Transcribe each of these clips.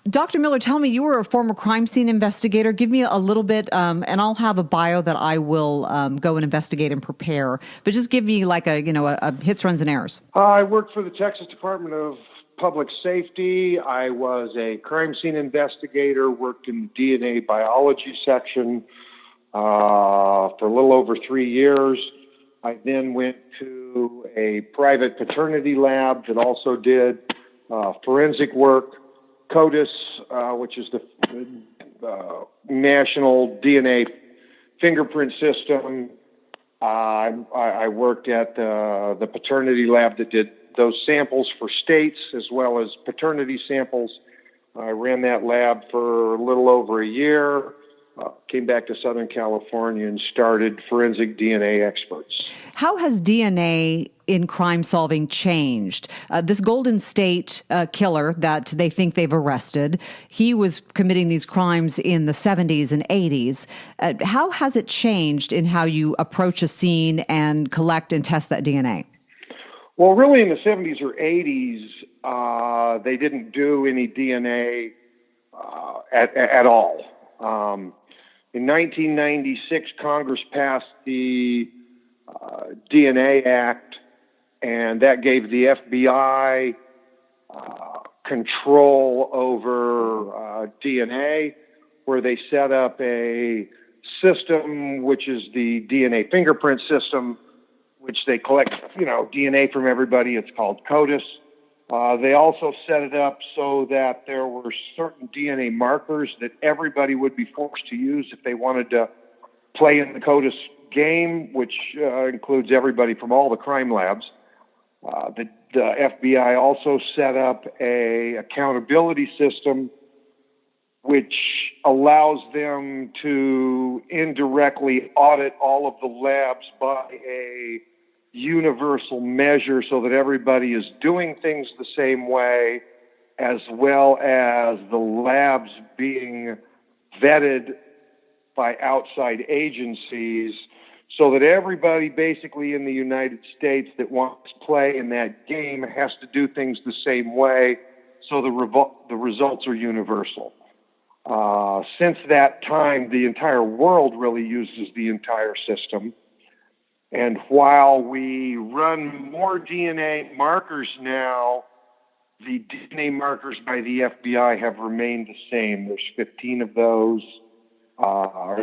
Dr. Miller, tell me, you were a former crime scene investigator. Give me a little bit, and I'll have a bio that I will go and investigate and prepare. But just give me like a hits, runs, and errors. I worked for the Texas Department of Public Safety. I was a crime scene investigator, worked in the DNA biology section for a little over 3 years. I then went to a private paternity lab that also did forensic work. CODIS, which is the National DNA Fingerprint System. I worked at the paternity lab that did those samples for states as well as paternity samples. I ran that lab for a little over a year, came back to Southern California and started Forensic DNA Experts. How has DNA in crime solving changed? This Golden State killer that they think they've arrested, he was committing these crimes in the 70s and 80s. How has it changed in how you approach a scene and collect and test that DNA? Well, really in the 70s or 80s, they didn't do any DNA at all. In 1996, Congress passed the DNA Act, and that gave the FBI control over DNA, where they set up a system, which is the DNA fingerprint system, which they collect, DNA from everybody. It's called CODIS. They also set it up so that there were certain DNA markers that everybody would be forced to use if they wanted to play in the CODIS game, which includes everybody from all the crime labs. The FBI also set up a accountability system which allows them to indirectly audit all of the labs by a universal measure so that everybody is doing things the same way, as well as the labs being vetted by outside agencies, so that everybody basically in the United States that wants to play in that game has to do things the same way, so the results are universal. Since that time, the entire world really uses the entire system. And while we run more DNA markers now, the DNA markers by the FBI have remained the same. There's 15 of those.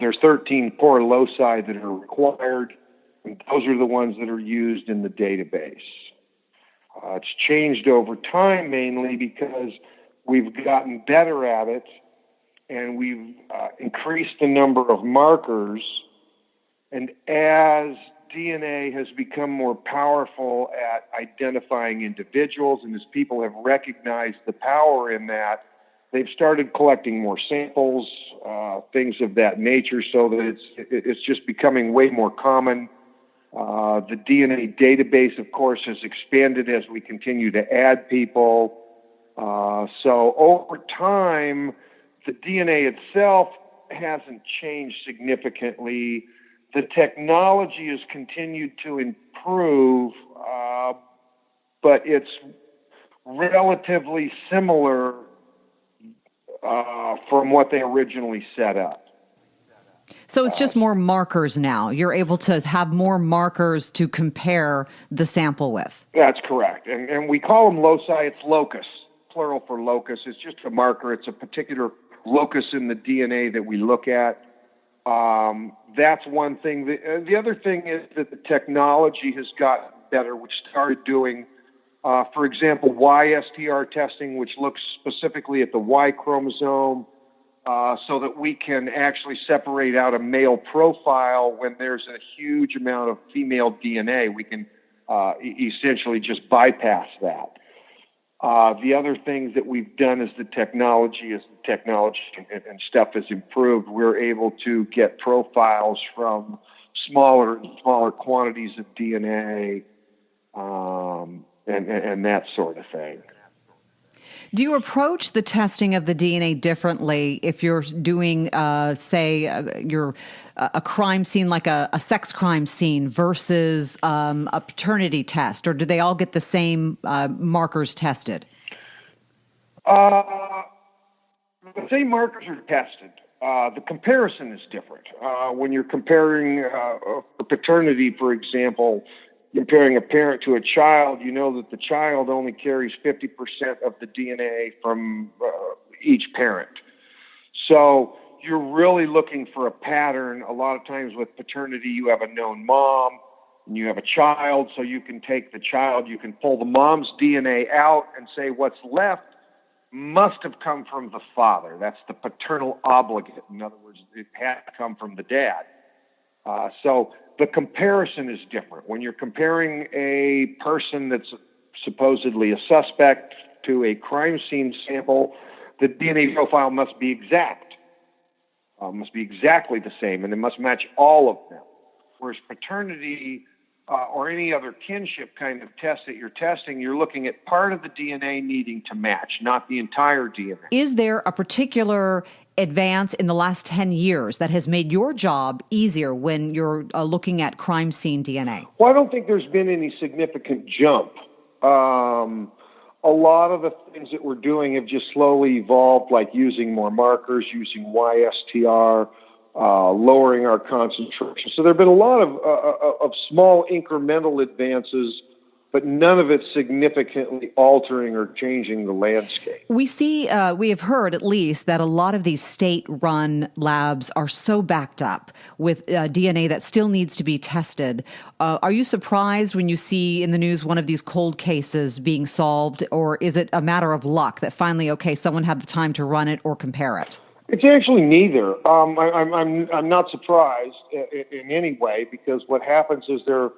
There's 13 core loci that are required, and those are the ones that are used in the database. It's changed over time mainly because we've gotten better at it, and we've increased the number of markers. And as DNA has become more powerful at identifying individuals, and as people have recognized the power in that, they've started collecting more samples, things of that nature, so that it's just becoming way more common. The DNA database, of course, has expanded as we continue to add people. So over time, the DNA itself hasn't changed significantly. The technology has continued to improve, but it's relatively similar from what they originally set up. So it's just more markers now. You're able to have more markers to compare the sample with. That's correct. And we call them loci. It's locus, plural for locus. It's just a marker. It's a particular locus in the DNA that we look at. That's one thing. The other thing is that the technology has gotten better, which started doing, for example, YSTR testing, which looks specifically at the Y chromosome, so that we can actually separate out a male profile when there's a huge amount of female DNA. We can essentially just bypass that. The other things that we've done is the technology and stuff has improved. We're able to get profiles from smaller and smaller quantities of DNA and that sort of thing. Do you approach the testing of the DNA differently if you're doing, you're a crime scene like a sex crime scene versus a paternity test, or do they all get the same markers tested? The same markers are tested. The comparison is different. When you're comparing paternity, for example, comparing a parent to a child, you know that the child only carries 50% of the DNA from each parent. So you're really looking for a pattern. A lot of times with paternity, you have a known mom and you have a child, so you can take the child, you can pull the mom's DNA out and say what's left must have come from the father. That's the paternal obligate. In other words, it had to come from the dad. So the comparison is different. When you're comparing a person that's supposedly a suspect to a crime scene sample, the DNA profile must be exact, must be exactly the same, and it must match all of them. Whereas paternity or any other kinship kind of test that you're testing, you're looking at part of the DNA needing to match, not the entire DNA. Is there a particular advance in the last 10 years that has made your job easier when you're looking at crime scene DNA? Well, I don't think there's been any significant jump. A lot of the things that we're doing have just slowly evolved, like using more markers, using YSTR, lowering our concentration. So there have been a lot of small incremental advances, but none of it significantly altering or changing the landscape. We have heard at least that a lot of these state-run labs are so backed up with DNA that still needs to be tested. Are you surprised when you see in the news one of these cold cases being solved, or is it a matter of luck that finally, okay, someone had the time to run it or compare it? It's actually neither. I'm not surprised in any way, because what happens is a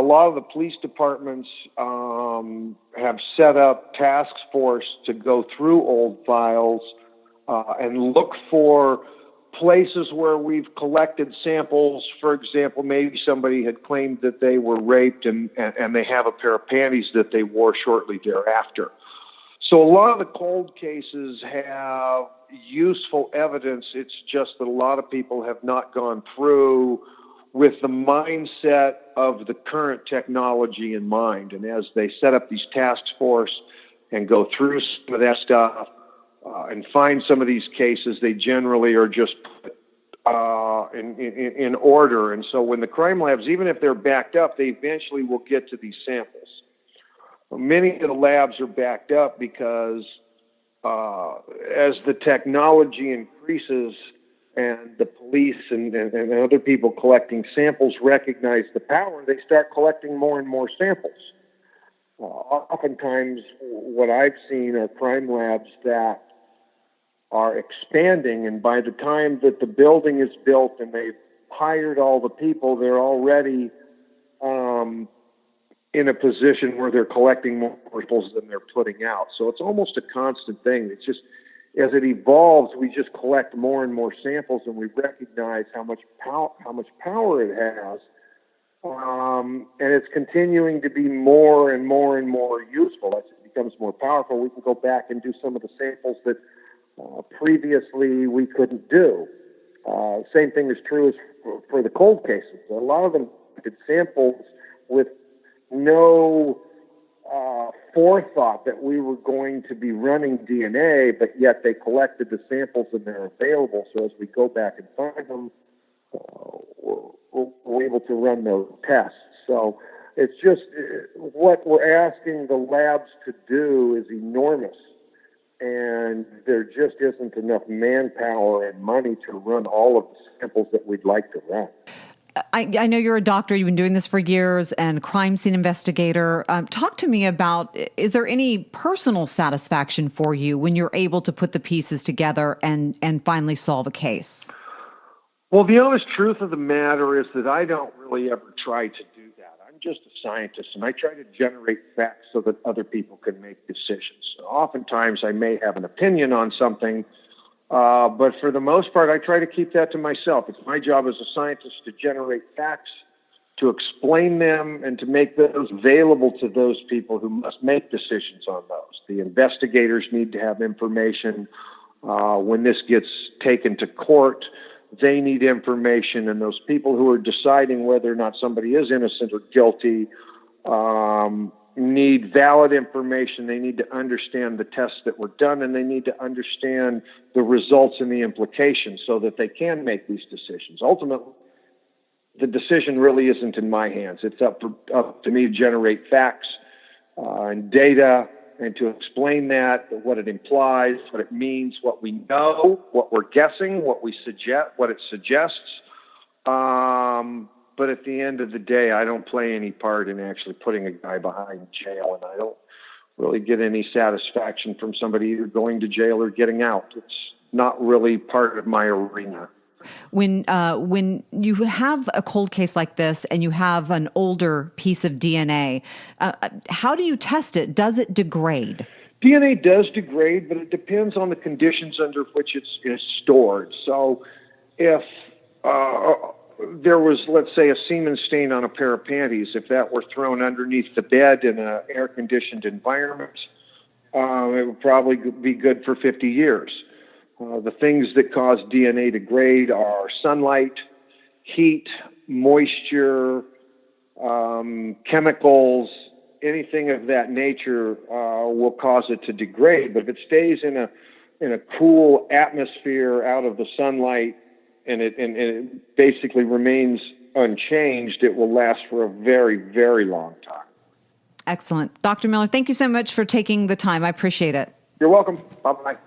lot of the police departments have set up task force to go through old files and look for places where we've collected samples. For example, maybe somebody had claimed that they were raped and they have a pair of panties that they wore shortly thereafter. So a lot of the cold cases have useful evidence. It's just that a lot of people have not gone through with the mindset of the current technology in mind. And as they set up these task force and go through some of that stuff and find some of these cases, they generally are just put in order. And so when the crime labs, even if they're backed up, they eventually will get to these samples. Many of the labs are backed up because as the technology increases and the police and other people collecting samples recognize the power, they start collecting more and more samples. Oftentimes, what I've seen are crime labs that are expanding, and by the time that the building is built and they've hired all the people, they're already in a position where they're collecting more samples than they're putting out. So it's almost a constant thing. It's just, as it evolves, we just collect more and more samples, and we recognize how much power it has, and it's continuing to be more and more and more useful. As it becomes more powerful, we can go back and do some of the samples that previously we couldn't do. Same thing is true as for the cold cases. A lot of them did samples with no forethought that we were going to be running DNA, but yet they collected the samples and they're available. So as we go back and find them, we're able to run those tests. So it's just what we're asking the labs to do is enormous. And there just isn't enough manpower and money to run all of the samples that we'd like to run. I know you're a doctor. You've been doing this for years, and crime scene investigator. Talk to me about, is there any personal satisfaction for you when you're able to put the pieces together and finally solve a case? Well, the honest truth of the matter is that I don't really ever try to do that. I'm just a scientist, and I try to generate facts so that other people can make decisions. Oftentimes, I may have an opinion on something, but for the most part, I try to keep that to myself. It's my job as a scientist to generate facts, to explain them, and to make those available to those people who must make decisions on those. The investigators need to have information. When this gets taken to court, they need information, and those people who are deciding whether or not somebody is innocent or guilty need valid information. They need to understand the tests that were done, and they need to understand the results and the implications so that they can make these decisions. Ultimately, the decision really isn't in my hands. It's up to me to generate facts and data and to explain that, what it implies, what it means, what we know, what we're guessing, what it suggests. But at the end of the day, I don't play any part in actually putting a guy behind jail, and I don't really get any satisfaction from somebody either going to jail or getting out. It's not really part of my arena. When you have a cold case like this and you have an older piece of DNA, how do you test it? Does it degrade? DNA does degrade, but it depends on the conditions under which it's stored. So if there was, let's say, a semen stain on a pair of panties, if that were thrown underneath the bed in an air-conditioned environment, it would probably be good for 50 years. The things that cause DNA to degrade are sunlight, heat, moisture, chemicals, anything of that nature will cause it to degrade. But if it stays in a cool atmosphere out of the sunlight and it basically remains unchanged, it will last for a very, very long time. Excellent. Dr. Miller, thank you so much for taking the time. I appreciate it. You're welcome. Bye-bye.